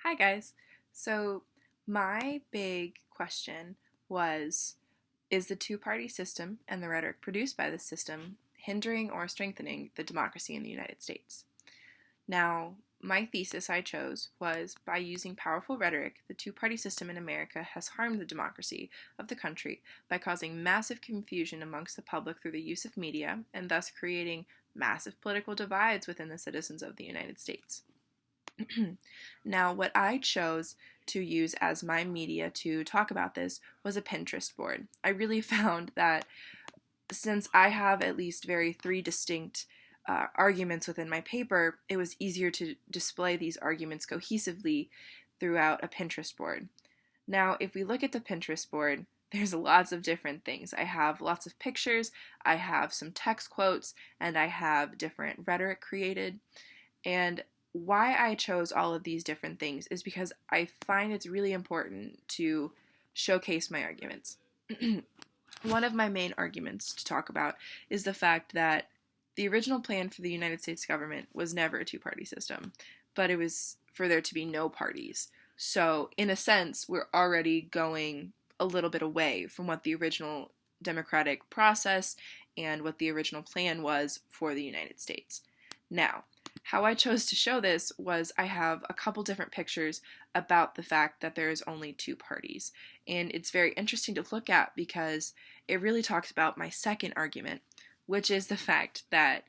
Hi, guys. So, my big question was, is the two-party system and the rhetoric produced by this system hindering or strengthening the democracy in the United States? Now, my thesis I chose was, by using powerful rhetoric, the two-party system in America has harmed the democracy of the country by causing massive confusion amongst the public through the use of media, and thus creating massive political divides within the citizens of the United States. Now, what I chose to use as my media to talk about this was a Pinterest board. I really found that since I have at least three distinct arguments within my paper, it was easier to display these arguments cohesively throughout a Pinterest board. Now, if we look at the Pinterest board, there's lots of different things. I have lots of pictures, I have some text quotes, and I have different rhetoric created. And why I chose all of these different things is because I find it's really important to showcase my arguments. One of my main arguments to talk about is the fact that the original plan for the United States government was never a two-party system, but it was for there to be no parties. So, in a sense, we're already going a little bit away from what the original democratic process and what the original plan was for the United States. Now, how I chose to show this was I have a couple different pictures about the fact that there is only two parties. And it's very interesting to look at because it really talks about my second argument, which is the fact that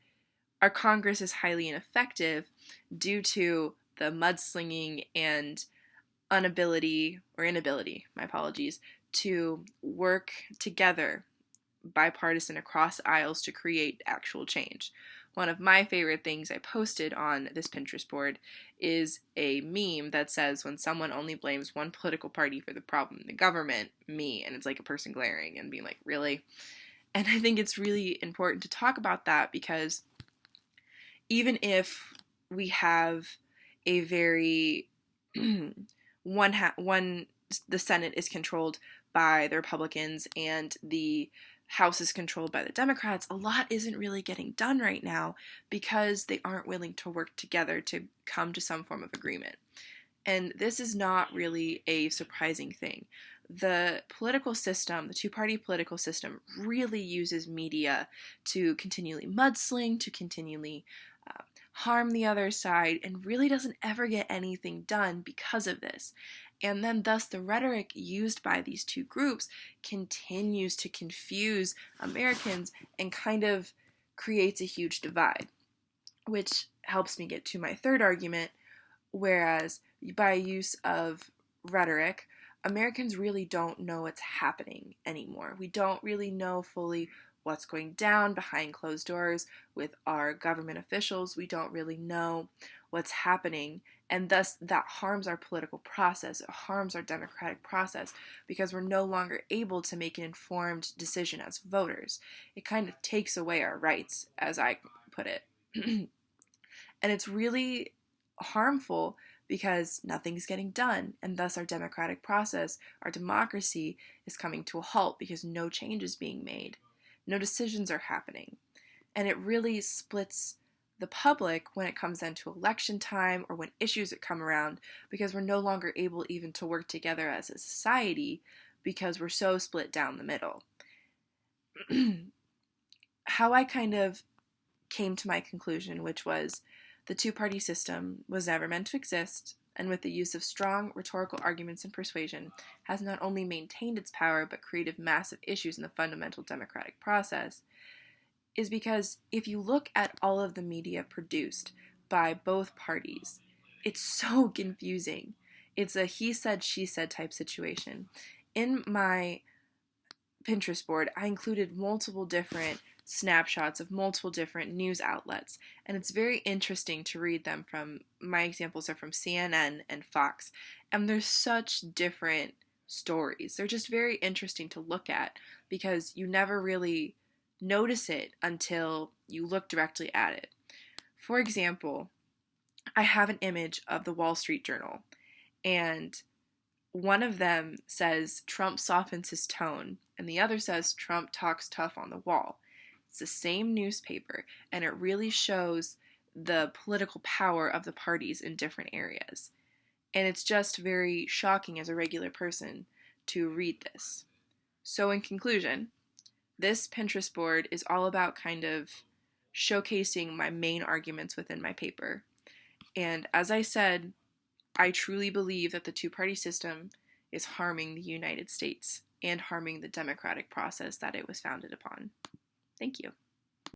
our Congress is highly ineffective due to the mudslinging and inability, my apologies, to work together bipartisan across aisles to create actual change. One of my favorite things I posted on this Pinterest board is a meme that says, when someone only blames one political party for the problem in the government, me, and it's like a person glaring and being like, really? And I think it's really important to talk about that because even if we have a very one the Senate is controlled by the Republicans and the House is controlled by the Democrats, a lot isn't really getting done right now because they aren't willing to work together to come to some form of agreement. And this is not really a surprising thing. The political system, the two-party political system, really uses media to continually mudsling, to continually harm the other side, and really doesn't ever get anything done because of this. And then, thus, the rhetoric used by these two groups continues to confuse Americans and kind of creates a huge divide, which helps me get to my third argument. Whereas, by use of rhetoric, Americans really don't know what's happening anymore. We don't really know fully what's going down behind closed doors with our government officials. We don't really know what's happening, and thus that harms our political process. It harms our democratic process because we're no longer able to make an informed decision as voters. It kind of takes away our rights, as I put it. And it's really harmful because nothing's getting done, and thus our democratic process, our democracy, is coming to a halt because no change is being made. No decisions are happening. And it really splits the public when it comes down to election time or when issues that come around because we're no longer able even to work together as a society because we're so split down the middle. How I kind of came to my conclusion, which was the two-party system was never meant to exist, and with the use of strong rhetorical arguments and persuasion, has not only maintained its power but created massive issues in the fundamental democratic process, is because if you look at all of the media produced by both parties, it's so confusing. It's a he said, she said type situation. In my Pinterest board, I included multiple different snapshots of multiple different news outlets, and it's very interesting to read them. From my examples are from CNN and Fox, and there's such different stories. They're just very interesting to look at because you never really notice it until you look directly at it. For example, I have an image of the Wall Street Journal, and one of them says Trump softens his tone, and the other says Trump talks tough on the wall. It's the same newspaper, and it really shows the political power of the parties in different areas. And it's just very shocking as a regular person to read this. So, in conclusion, this Pinterest board is all about kind of showcasing my main arguments within my paper. And as I said, I truly believe that the two-party system is harming the United States and harming the democratic process that it was founded upon. Thank you.